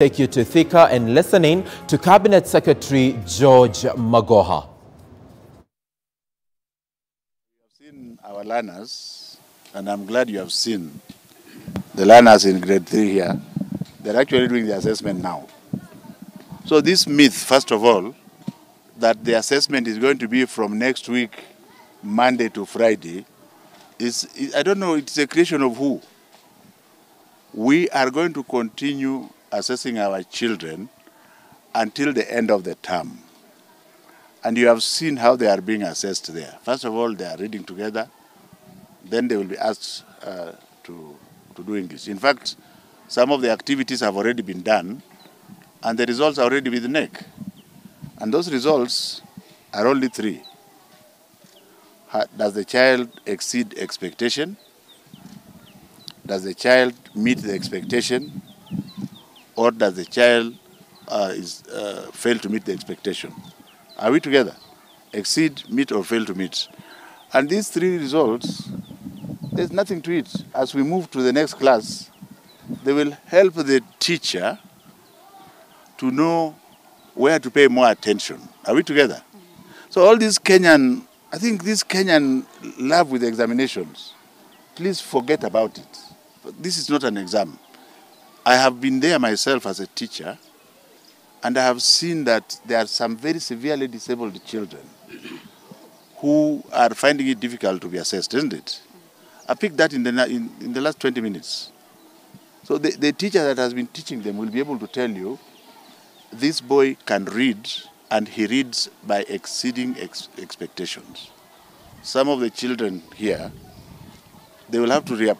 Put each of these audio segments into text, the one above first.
Take you to Thika and listening to Cabinet Secretary George Magoha. We have seen our learners, and I'm glad you have seen the learners in grade 3 here. They're actually doing the assessment now. So this myth, first of all, that the assessment is going to be from next week, Monday to Friday, I don't know, it's a creation of who? We are going to continue assessing our children until the end of the term. And you have seen how they are being assessed there. First of all, they are reading together. Then they will be asked to do English. In fact, some of the activities have already been done, and the results are already with the NEC. And those results are only 3. Does the child exceed expectation? Does the child meet the expectation? Or does the child fail to meet the expectation? Are we together? Exceed, meet, or fail to meet? And these 3 results, there's nothing to it. As we move to the next class, they will help the teacher to know where to pay more attention. Are we together? So all this Kenyan, I think this Kenyan love with examinations, please forget about it. This is not an exam. I have been there myself as a teacher, and I have seen that there are some very severely disabled children who are finding it difficult to be assessed, isn't it? I picked that in the last 20 minutes. So the teacher that has been teaching them will be able to tell you, this boy can read, and he reads by exceeding expectations. Some of the children here, they will have to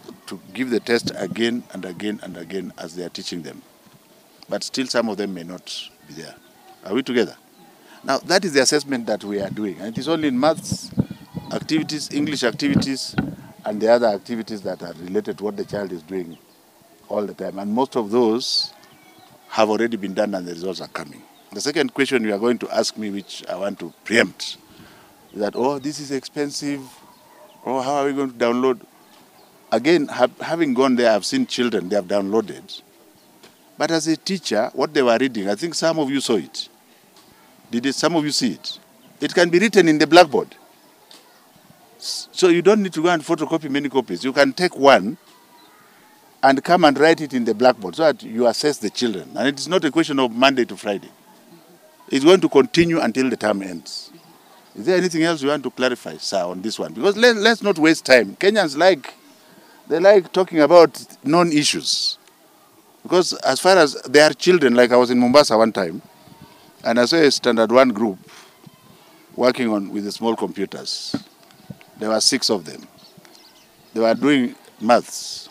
give the test again and again and again as they are teaching them. But still some of them may not be there. Are we together? Now, that is the assessment that we are doing. And it is only in maths activities, English activities, and the other activities that are related to what the child is doing all the time. And most of those have already been done and the results are coming. The second question you are going to ask me, which I want to preempt, is that, oh, this is expensive. Oh, how are we going to download? Again, having gone there, I've seen children, they have downloaded. But as a teacher, what they were reading, I think some of you saw it. Did some of you see it? It can be written in the blackboard. So you don't need to go and photocopy many copies. You can take one and come and write it in the blackboard so that you assess the children. And it is not a question of Monday to Friday. It's going to continue until the term ends. Is there anything else you want to clarify, sir, on this one? Because let's not waste time. Kenyans they like talking about non-issues. Because as far as they are children, like I was in Mombasa one time, and I saw a standard 1 group working with the small computers. There were 6 of them. They were doing maths.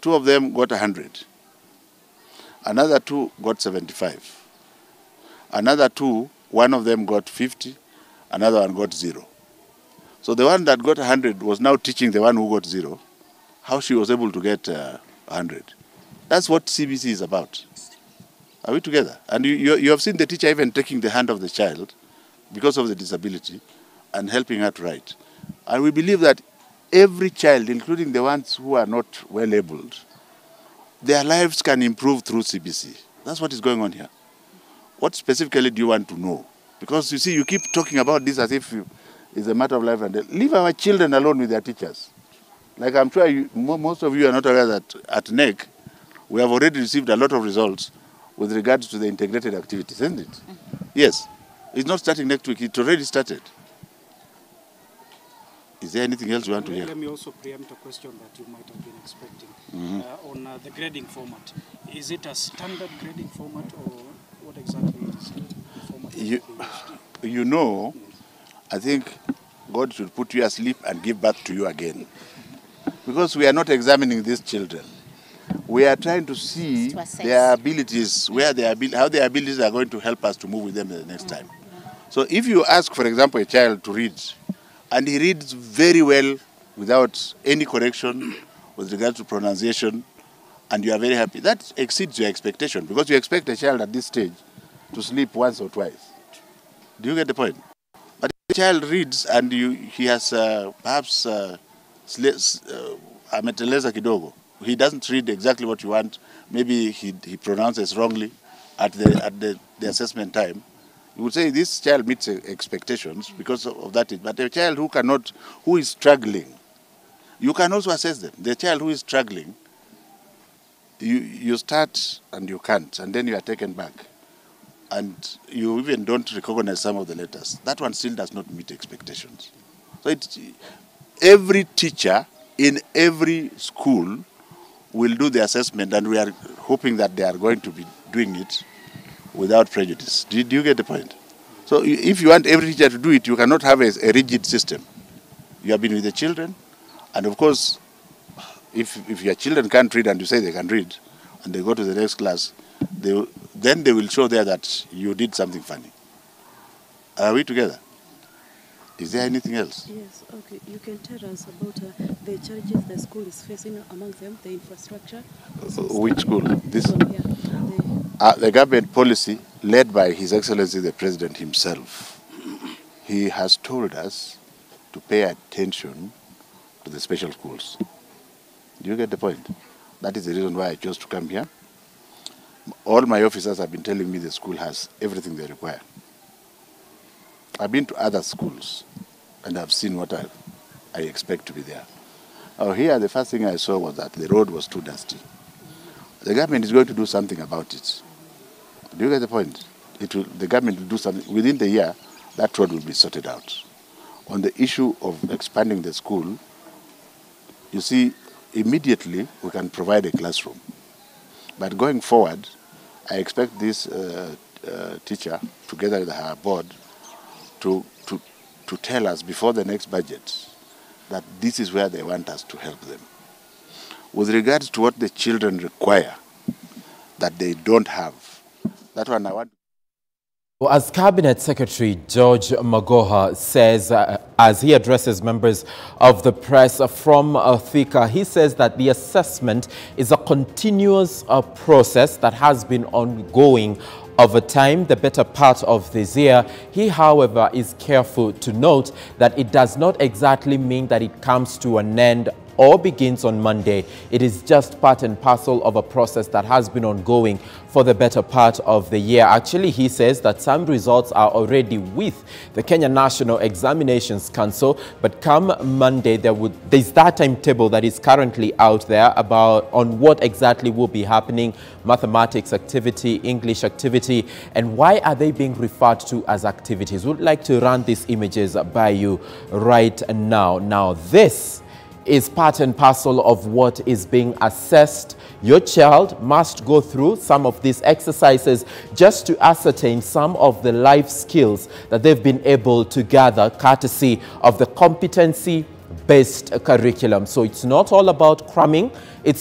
2 of them got 100. Another 2 got 75. Another 2, one of them got 50. Another one got 0. So the one that got 100 was now teaching the one who got 0 how she was able to get 100. That's what CBC is about. Are we together? And you have seen the teacher even taking the hand of the child because of the disability and helping her to write. And we believe that every child, including the ones who are not well-abled, their lives can improve through CBC. That's what is going on here. What specifically do you want to know? Because you see, you keep talking about this as if it's a matter of life and death. Leave our children alone with their teachers. Like I'm sure most of you are not aware that at NEC, we have already received a lot of results with regards to the integrated activities, isn't it? Mm-hmm. Yes. It's not starting next week. It already started. Is there anything else you want to hear? Let me also preempt a question that you might have been expecting on the grading format. Is it a standard grading format or what exactly is the format? You know, I think God should put you asleep and give birth to you again. Because we are not examining these children. We are trying to see their abilities, how their abilities are going to help us to move with them the next time. So if you ask, for example, a child to read, and he reads very well without any correction with regard to pronunciation, and you are very happy, that exceeds your expectation, because you expect a child at this stage to sleep once or twice. Do you get the point? But if a child reads and he has perhaps ameteleza kidogo, he doesn't read exactly what you want. Maybe he pronounces wrongly at the assessment time. You would say this child meets expectations because of that. But a child who is struggling, you can also assess them. The child who is struggling, you start and you can't, and then you are taken back. And you even don't recognize some of the letters. That one still does not meet expectations. So every teacher in every school will do the assessment, and we are hoping that they are going to be doing it without prejudice. Do you get the point? So if you want every teacher to do it, you cannot have a rigid system. You have been with the children, and of course, if your children can't read and you say they can read, and they go to the next class, then they will show there that you did something funny. Are we together? Is there anything else? Yes, okay. You can tell us about the challenges the school is facing, among them the infrastructure. Which school? This one, yeah. The government policy led by His Excellency the President himself. He has told us to pay attention to the special schools. Do you get the point? That is the reason why I chose to come here. All my officers have been telling me the school has everything they require. I've been to other schools and I've seen what I expect to be there. Here, the first thing I saw was that the road was too dusty. The government is going to do something about it. Do you get the point? The government will do something. Within the year, that road will be sorted out. On the issue of expanding the school, you see, immediately we can provide a classroom. But going forward, I expect this teacher, together with her board, to tell us before the next budget that this is where they want us to help them. With regards to what the children require that they don't have, that one I want. Well, as Cabinet Secretary George Magoha says, as he addresses members of the press from Thika, he says that the assessment is a continuous process that has been ongoing over time, the better part of this year. He, however, is careful to note that it does not exactly mean that it comes to an end or begins on Monday. It is just part and parcel of a process that has been ongoing for the better part of the year. Actually, he says that some results are already with the Kenyan National Examinations Council, but come Monday, there's that timetable that is currently out there on what exactly will be happening: mathematics activity, English activity, and why are they being referred to as activities. We'd like to run these images by you right now. Now, this is part and parcel of what is being assessed. Your child must go through some of these exercises just to ascertain some of the life skills that they've been able to gather courtesy of the competency-based curriculum. So it's not all about cramming. It's